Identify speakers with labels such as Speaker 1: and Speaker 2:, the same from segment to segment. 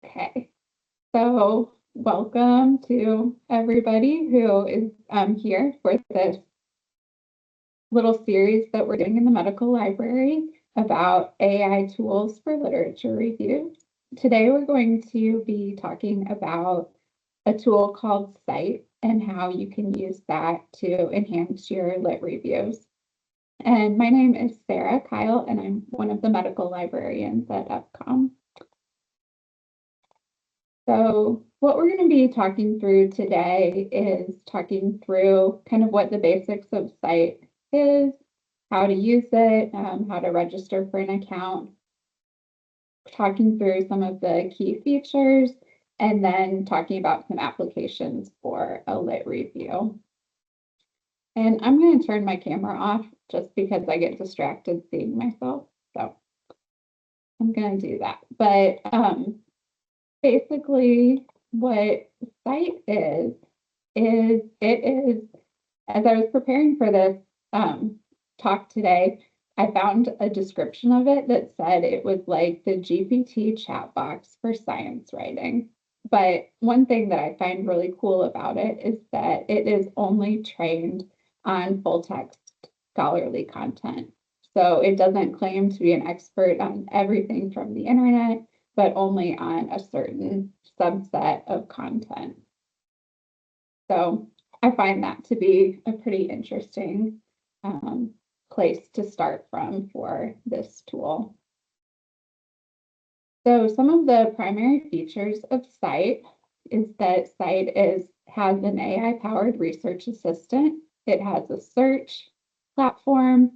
Speaker 1: Okay, so welcome to everybody who is here for this little series that we're doing in the medical library about AI tools for literature review. Today we're going to be talking about a tool called Scite and how you can use that to enhance your lit reviews. And my name is Sarah Kyle, and I'm one of the medical librarians at EPCOM. So what we're going to be talking through today is talking through kind of what the basics of Scite is, how to use it, how to register for an account, talking through some of the key features, and then talking about some applications for a lit review. And I'm going to turn my camera off just because I get distracted seeing myself. So I'm going to do that. But basically, what Scite is it is, as I was preparing for this talk today, I found a description of it that said it was like the GPT chat box for science writing. But one thing that I find really cool about it is that it is only trained on full text scholarly content. So it doesn't claim to be an expert on everything from the internet, but only on a certain subset of content. So I find that to be a pretty interesting place to start from for this tool. So some of the primary features of Scite is that Scite has an AI-powered research assistant. It has a search platform.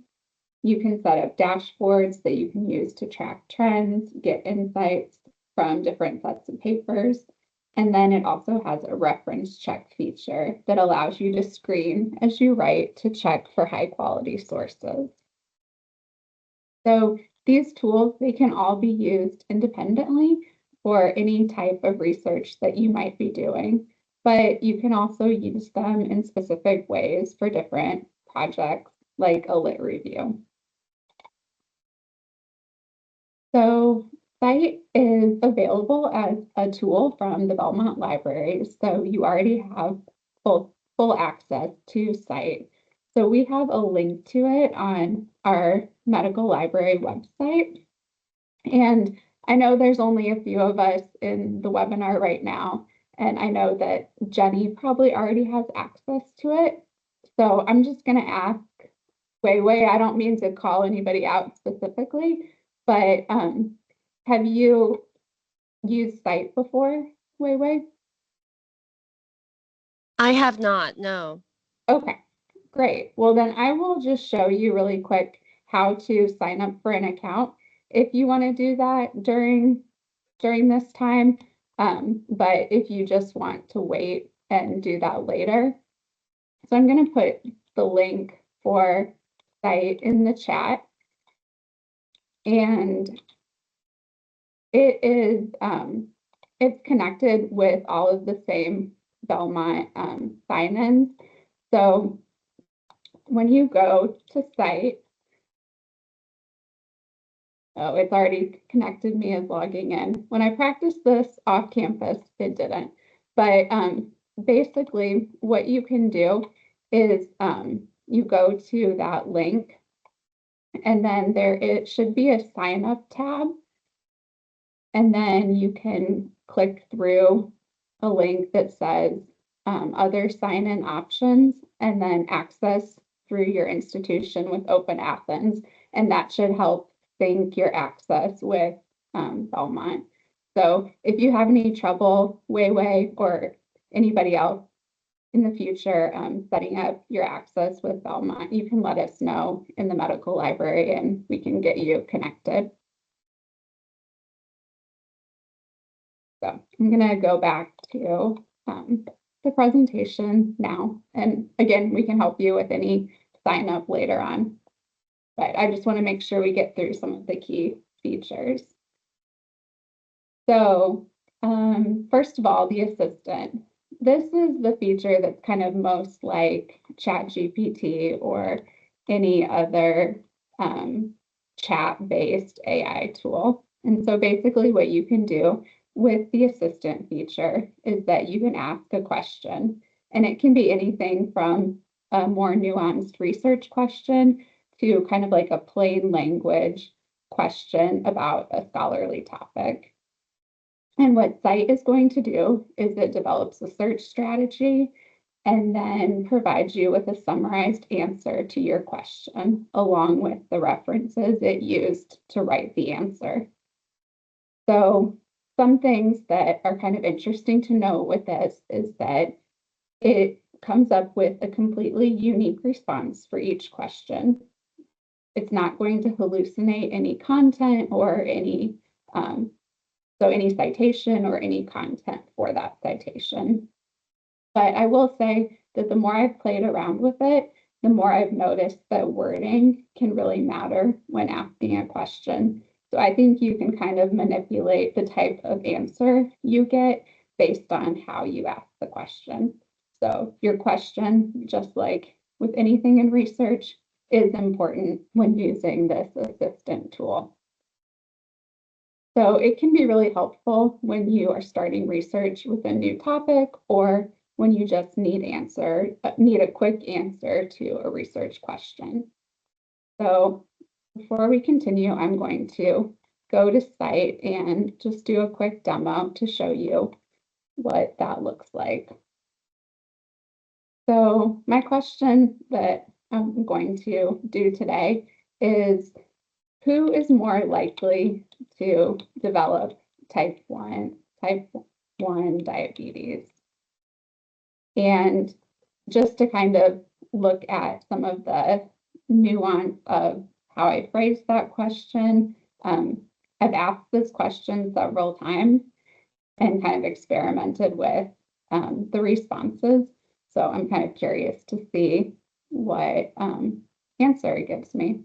Speaker 1: You can set up dashboards that you can use to track trends, get insights from different sets of papers. And then it also has a reference check feature that allows you to screen as you write to check for high quality sources. So these tools, they can all be used independently for any type of research that you might be doing, but you can also use them in specific ways for different projects like a lit review. So Scite is available as a tool from the Belmont Library. So you already have full access to Scite. So we have a link to it on our medical library website. And I know there's only a few of us in the webinar right now, and I know that Jenny probably already has access to it. So I'm just going to ask Wei, I don't mean to call anybody out specifically, but have you used Scite before, Wei?
Speaker 2: I have not, no.
Speaker 1: Okay, great. Well, then I will just show you really quick how to sign up for an account if you want to do that during this time. But if you just want to wait and do that later. So I'm going to put the link for Scite in the chat. And it is it's connected with all of the same Belmont sign-ins. So when you go to Scite, oh, it's already connected me as logging in. When I practiced this off campus, it didn't. But basically, what you can do is you go to that link, and then it should be a sign up tab. And then you can click through a link that says other sign-in options, and then access through your institution with Open Athens. And that should help sync your access with Belmont. So if you have any trouble, Wei or anybody else in the future setting up your access with Belmont, you can let us know in the medical library and we can get you connected. So I'm going to go back to the presentation now. And again, we can help you with any sign up later on. But I just want to make sure we get through some of the key features. So first of all, the assistant. This is the feature that's kind of most like ChatGPT or any other chat-based AI tool. And so basically what you can do with the assistant feature is that you can ask a question, and it can be anything from a more nuanced research question to kind of like a plain language question about a scholarly topic. And what Scite is going to do is it develops a search strategy and then provides you with a summarized answer to your question, along with the references it used to write the answer. So some things that are kind of interesting to know with this is that it comes up with a completely unique response for each question. It's not going to hallucinate any content or any citation or any content for that citation. But I will say that the more I've played around with it, the more I've noticed that wording can really matter when asking a question. So I think you can kind of manipulate the type of answer you get based on how you ask the question. So your question, just like with anything in research, is important when using this assistant tool. So it can be really helpful when you are starting research with a new topic or when you just need a quick answer to a research question. So before we continue, I'm going to go to Scite and just do a quick demo to show you what that looks like. So my question that I'm going to do today is, who is more likely to develop type 1 diabetes? And just to kind of look at some of the nuance of how I phrased that question, I've asked this question several times and kind of experimented with the responses. So I'm kind of curious to see what answer it gives me.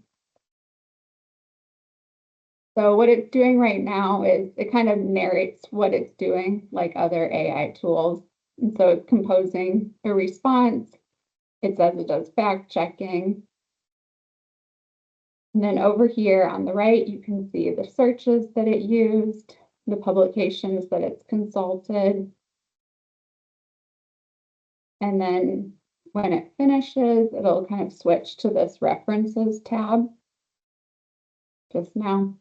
Speaker 1: So what it's doing right now is it kind of narrates what it's doing like other AI tools. And so it's composing a response. It says it does fact checking. And then over here on the right, you can see the searches that it used, the publications that it's consulted. And then when it finishes, it'll kind of switch to this references tab just now.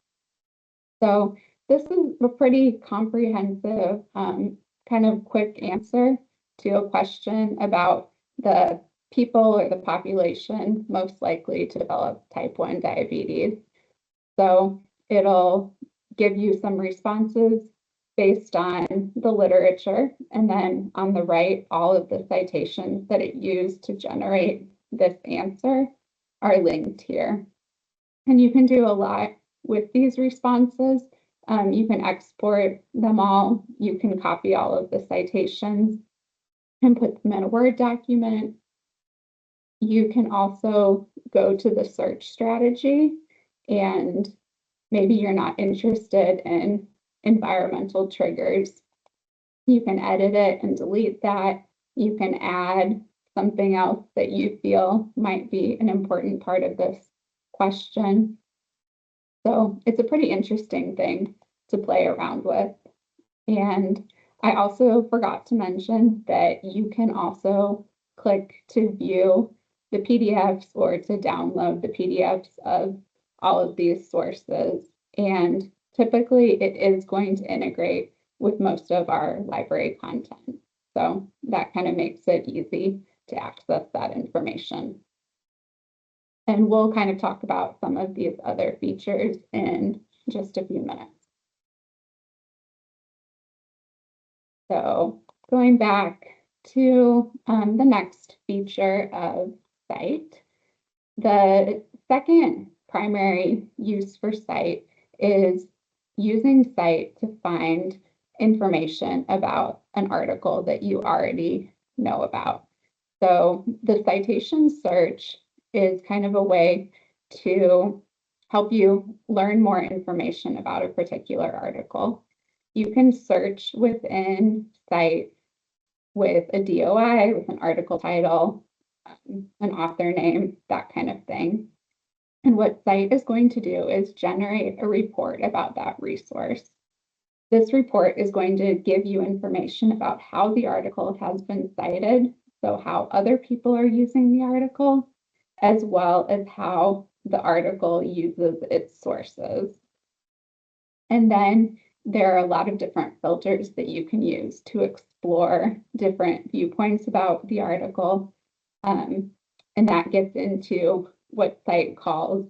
Speaker 1: So this is a pretty comprehensive kind of quick answer to a question about the people or the population most likely to develop type 1 diabetes. So it'll give you some responses based on the literature, and then on the right, all of the citations that it used to generate this answer are linked here. And you can do a lot with these responses. You can export them all. You can copy all of the citations and put them in a Word document. You can also go to the search strategy, and maybe you're not interested in environmental triggers. You can edit it and delete that. You can add something else that you feel might be an important part of this question. So it's a pretty interesting thing to play around with. And I also forgot to mention that you can also click to view the PDFs or to download the PDFs of all of these sources. And typically it is going to integrate with most of our library content. So that kind of makes it easy to access that information. And we'll kind of talk about some of these other features in just a few minutes. So going back to the next feature of Scite, the second primary use for Scite is using Scite to find information about an article that you already know about. So the citation search is kind of a way to help you learn more information about a particular article. You can search within Scite with a DOI, with an article title, an author name, that kind of thing. And what Scite is going to do is generate a report about that resource. This report is going to give you information about how the article has been cited, so how other people are using the article, as well as how the article uses its sources. And then there are a lot of different filters that you can use to explore different viewpoints about the article. And that gets into what Scite calls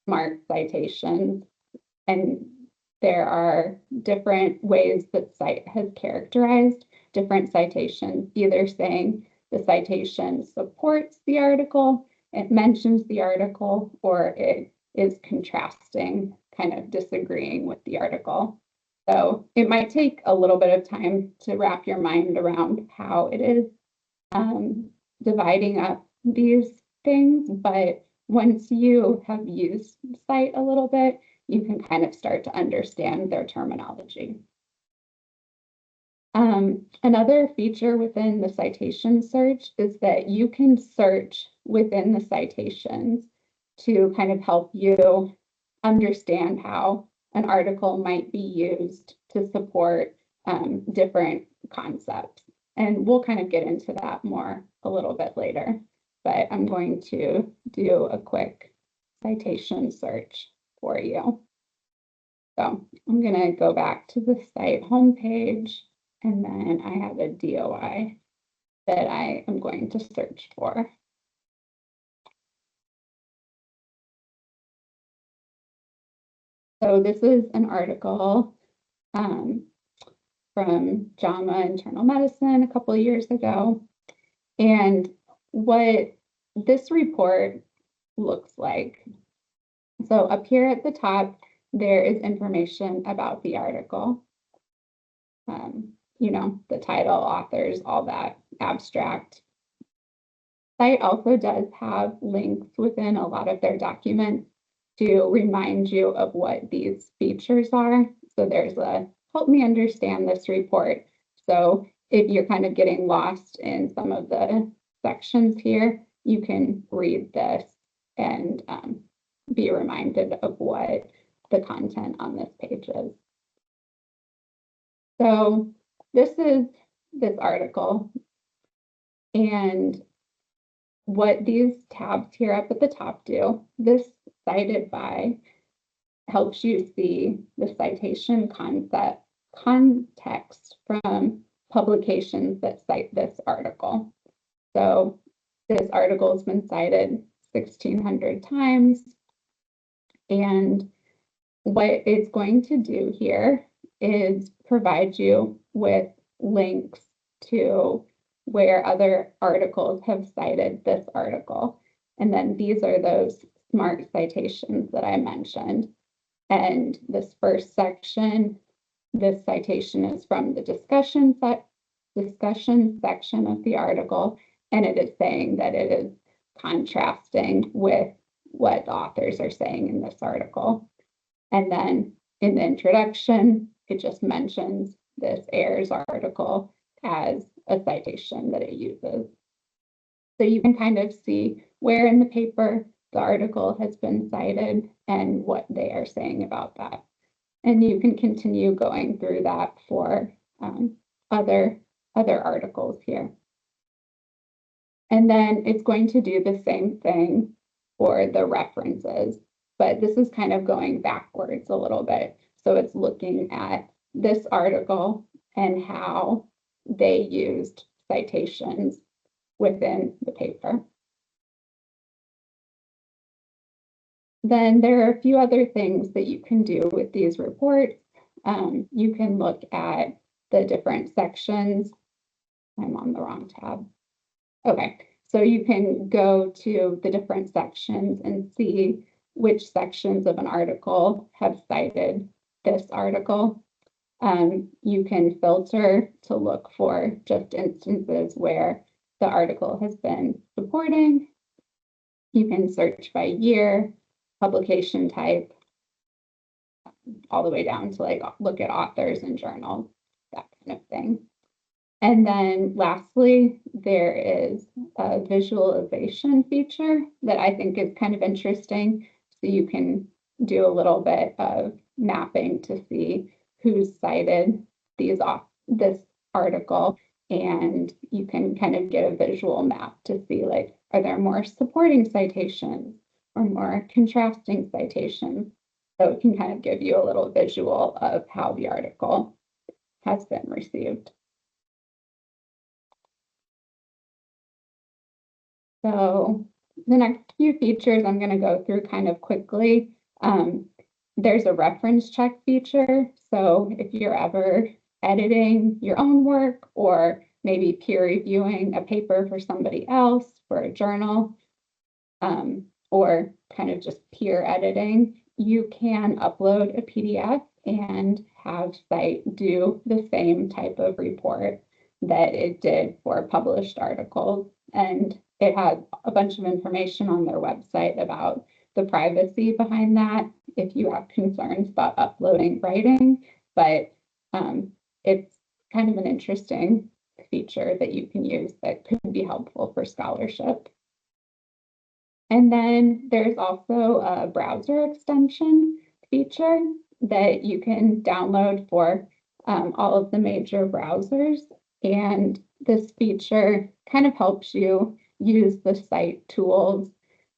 Speaker 1: smart citations. And there are different ways that Scite has characterized different citations, either saying the citation supports the article, it mentions the article, or it is contrasting, kind of disagreeing with the article. So it might take a little bit of time to wrap your mind around how it is dividing up these things, but once you have used Scite a little bit, you can kind of start to understand their terminology. Another feature within the citation search is that you can search within the citations to kind of help you understand how an article might be used to support different concepts. And we'll kind of get into that more a little bit later, but I'm going to do a quick citation search for you. So I'm going to go back to the Scite homepage, and then I have a DOI that I am going to search for. So this is an article from JAMA Internal Medicine a couple of years ago. And what this report looks like. So up here at the top, there is information about the article. You know, the title, authors, all that, abstract. Scite also does have links within a lot of their documents to remind you of what these features are. So there's a help me understand this report. So if you're kind of getting lost in some of the sections here, you can read this and be reminded of what the content on this page is. So this is this article, and what these tabs here up at the top do, this cited by helps you see the citation context from publications that cite this article. So this article has been cited 1,600 times. And what it's going to do here is provide you with links to where other articles have cited this article. And then these are those smart citations that I mentioned. And this first section, this citation is from the discussion section of the article, and it is saying that it is contrasting with what the authors are saying in this article. And then in the introduction, it just mentions this Ayers article as a citation that it uses. So you can kind of see where in the paper the article has been cited and what they are saying about that. And you can continue going through that for other articles here. And then it's going to do the same thing for the references, but this is kind of going backwards a little bit. So it's looking at this article and how they used citations within the paper. Then there are a few other things that you can do with these reports. You can look at the different sections. I'm on the wrong tab. Okay, so you can go to the different sections and see which sections of an article have cited this article. You can filter to look for just instances where the article has been supporting. You can search by year, publication type, all the way down to like look at authors and journals, that kind of thing. And then lastly, there is a visualization feature that I think is kind of interesting. So you can do a little bit of mapping to see who's cited this article, and you can kind of get a visual map to see, like, are there more supporting citations or more contrasting citations? So it can kind of give you a little visual of how the article has been received. So the next few features I'm going to go through kind of quickly. There's a reference check feature. So if you're ever editing your own work or maybe peer reviewing a paper for somebody else for a journal, or kind of just peer editing, you can upload a PDF and have Scite do the same type of report that it did for published articles. And it has a bunch of information on their website about the privacy behind that if you have concerns about uploading writing. But it's kind of an interesting feature that you can use that could be helpful for scholarship. And then there's also a browser extension feature that you can download for all of the major browsers. And this feature kind of helps you use the Scite tools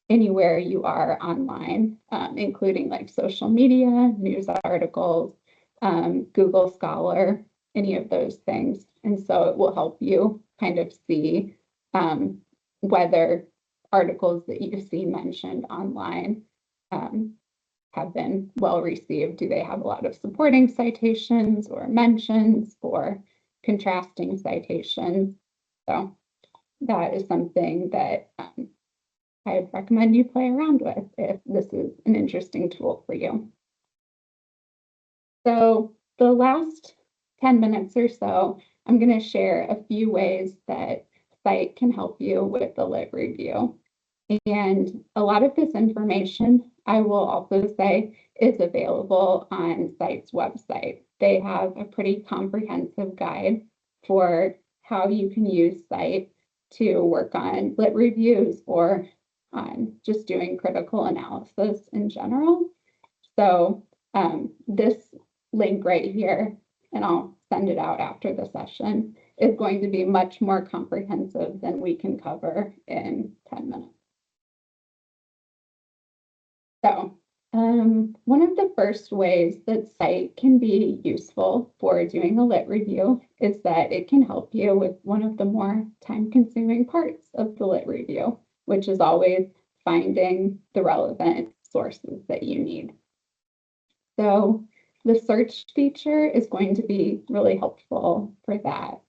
Speaker 1: anywhere you are online, including like social media, news articles, Google Scholar, any of those things. And so it will help you kind of see whether articles that you see mentioned online have been well received. Do they have a lot of supporting citations or mentions or contrasting citations? So that is something that I'd recommend you play around with if this is an interesting tool for you. So the last 10 minutes or so, I'm going to share a few ways that Scite can help you with the lit review. And a lot of this information, I will also say, is available on Scite's website. They have a pretty comprehensive guide for how you can use Scite to work on lit reviews or on just doing critical analysis in general. So this link right here, and I'll send it out after the session, is going to be much more comprehensive than we can cover in 10 minutes. So one of the first ways that Scite can be useful for doing a lit review is that it can help you with one of the more time-consuming parts of the lit review, which is always finding the relevant sources that you need. So the search feature is going to be really helpful for that.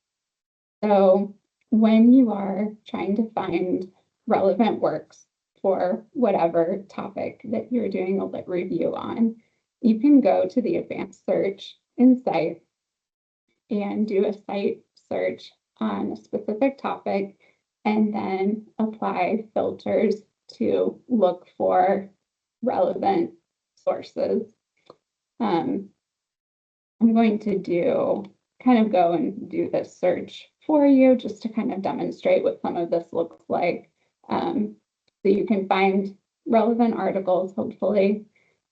Speaker 1: So when you are trying to find relevant works for whatever topic that you're doing a lit review on, you can go to the advanced search in Scite and do a Scite search on a specific topic and then apply filters to look for relevant sources. I'm going to kind of go and do this search for you just to kind of demonstrate what some of this looks like. So you can find relevant articles, hopefully.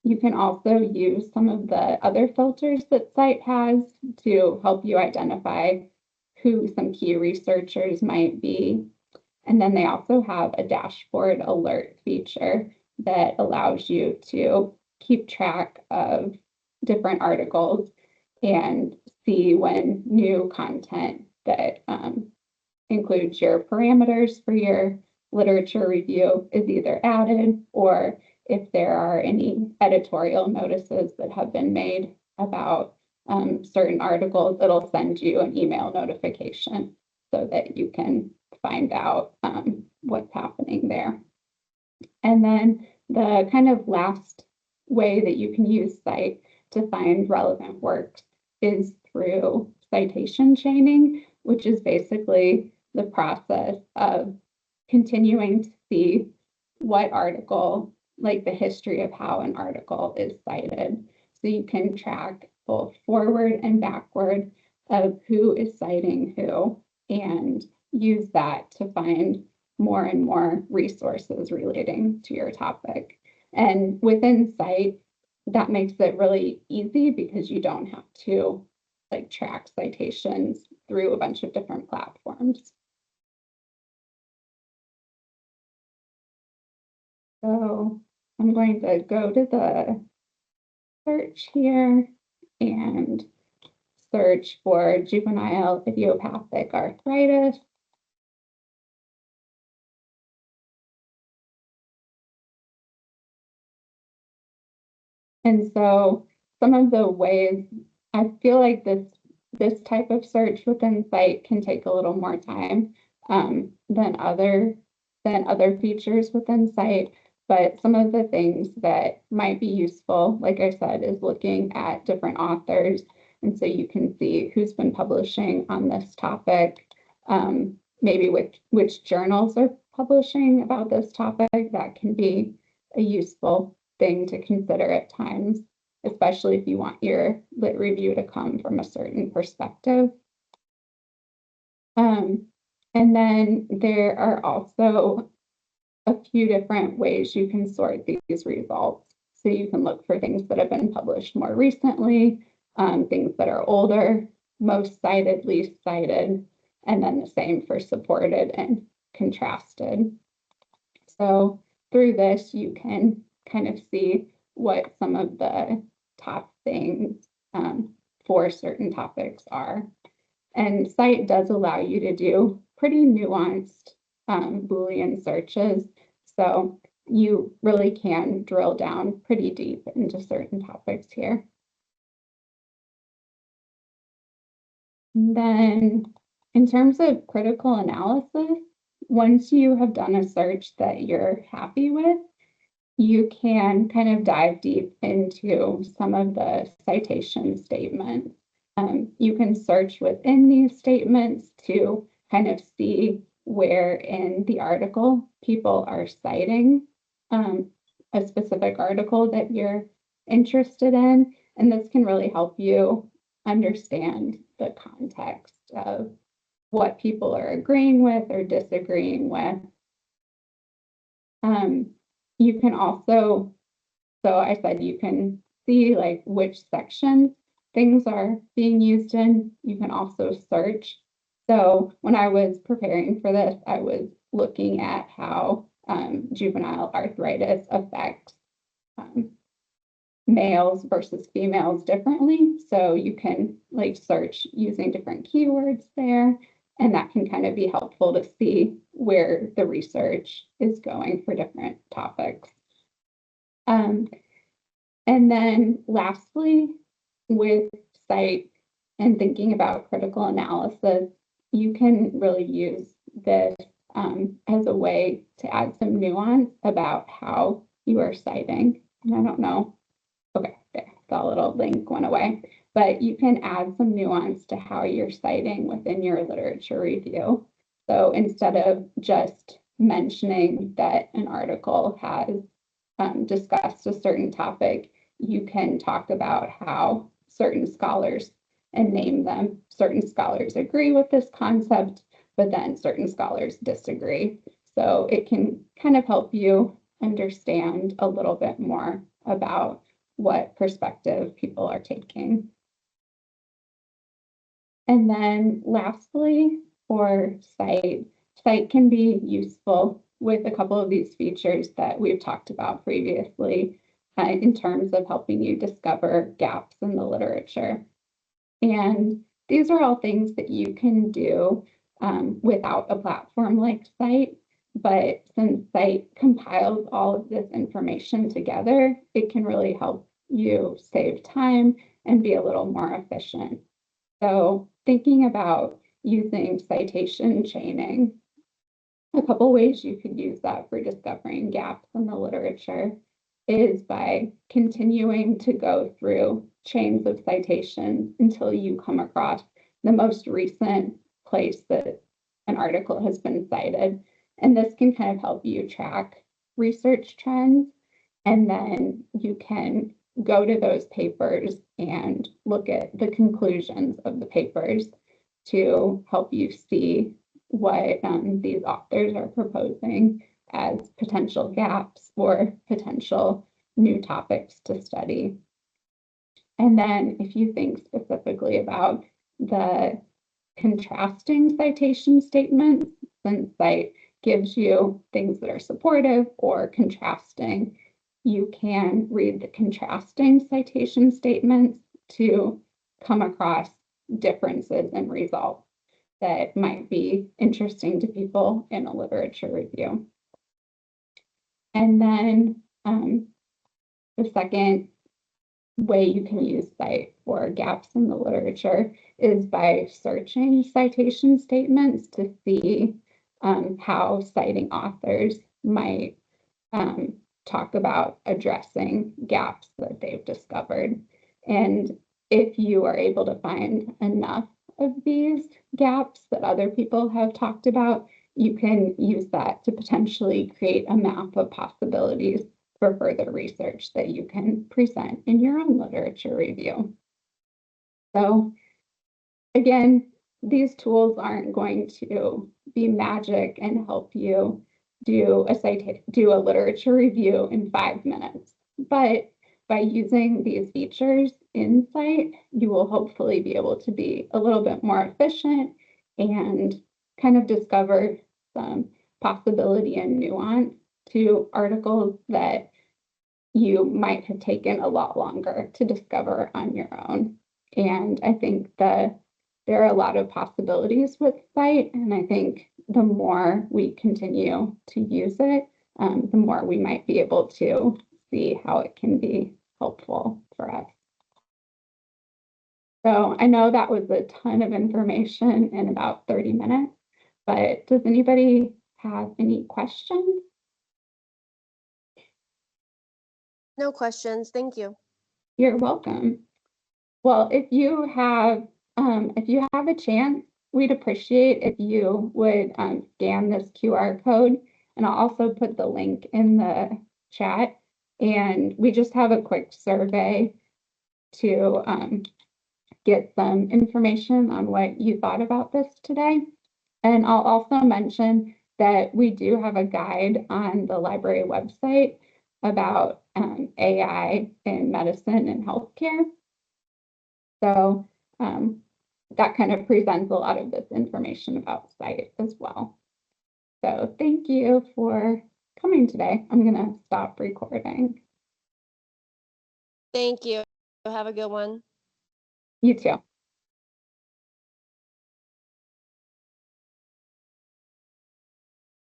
Speaker 1: You can also use some of the other filters that Scite has to help you identify who some key researchers might be. And then they also have a dashboard alert feature that allows you to keep track of different articles and see when new content that includes your parameters for your literature review is either added, or if there are any editorial notices that have been made about certain articles, it'll send you an email notification so that you can find out what's happening there. And then the kind of last way that you can use Scite to find relevant works is through citation chaining, which is basically the process of continuing to see what article, like the history of how an article is cited. So you can track both forward and backward of who is citing who and use that to find more and more resources relating to your topic. And within Scite, that makes it really easy because you don't have to like track citations through a bunch of different platforms. So I'm going to go to the search here and search for juvenile idiopathic arthritis. And so some of the ways I feel like this type of search within Scite can take a little more time than other features within Scite. But some of the things that might be useful, like I said, is looking at different authors. And so you can see who's been publishing on this topic, maybe which journals are publishing about this topic. That can be a useful thing to consider at times, especially if you want your lit review to come from a certain perspective. And then there are also a few different ways you can sort these results. So you can look for things that have been published more recently, things that are older, most cited, least cited, and then the same for supported and contrasted. So through this, you can kind of see what some of the top things for certain topics are. And Scite does allow you to do pretty nuanced Boolean searches. So you really can drill down pretty deep into certain topics here. And then in terms of critical analysis, once you have done a search that you're happy with, you can kind of dive deep into some of the citation statements. You can search within these statements to kind of see where in the article people are citing a specific article that you're interested in. And this can really help you understand the context of what people are agreeing with or disagreeing with. You can also, so I said you can see like which sections things are being used in. You can also search. So when I was preparing for this, I was looking at how juvenile arthritis affects males versus females differently. So you can like search using different keywords there, and that can kind of be helpful to see where the research is going for different topics. And then lastly, with Scite and thinking about critical analysis, you can really use this as a way to add some nuance about how you are citing. And I don't know. Okay, there, the little link went away. But you can add some nuance to how you're citing within your literature review. So instead of just mentioning that an article has discussed a certain topic, you can talk about how certain scholars and name them. Certain scholars agree with this concept, but then certain scholars disagree. So it can kind of help you understand a little bit more about what perspective people are taking. And then lastly, for Scite can be useful with a couple of these features that we've talked about previously in terms of helping you discover gaps in the literature. And these are all things that you can do without a platform like Scite. But since Scite compiles all of this information together, it can really help you save time and be a little more efficient. So thinking about using citation chaining, a couple ways you could use that for discovering gaps in the literature is by continuing to go through chains of citations until you come across the most recent place that an article has been cited. And this can kind of help you track research trends. And then you can go to those papers and look at the conclusions of the papers to help you see what these authors are proposing as potential gaps or potential new topics to study. And then if you think specifically about the contrasting citation statements, since Scite gives you things that are supportive or contrasting, you can read the contrasting citation statements to come across differences in results that might be interesting to people in a literature review. And then the second way you can use Scite for gaps in the literature is by searching citation statements to see how citing authors might talk about addressing gaps that they've discovered. And if you are able to find enough of these gaps that other people have talked about, you can use that to potentially create a map of possibilities for further research that you can present in your own literature review. So again, these tools aren't going to be magic and help you do a literature review in 5 minutes. But by using these features in Scite, you will hopefully be able to be a little bit more efficient and kind of discover some possibility and nuance to articles that you might have taken a lot longer to discover on your own. And I think that there are a lot of possibilities with Scite, and I think the more we continue to use it, the more we might be able to see how it can be helpful for us. So I know that was a ton of information in about 30 minutes, but does anybody have any questions?
Speaker 2: No questions. Thank you.
Speaker 1: You're welcome. Well, if you have a chance, we'd appreciate if you would scan this QR code, and I'll also put the link in the chat. And we just have a quick survey to get some information on what you thought about this today. And I'll also mention that we do have a guide on the library website about AI in medicine and healthcare. So that kind of presents a lot of this information about Scite as well. So thank you for coming today. I'm going to stop recording.
Speaker 2: Thank you. Have a good one.
Speaker 1: You too.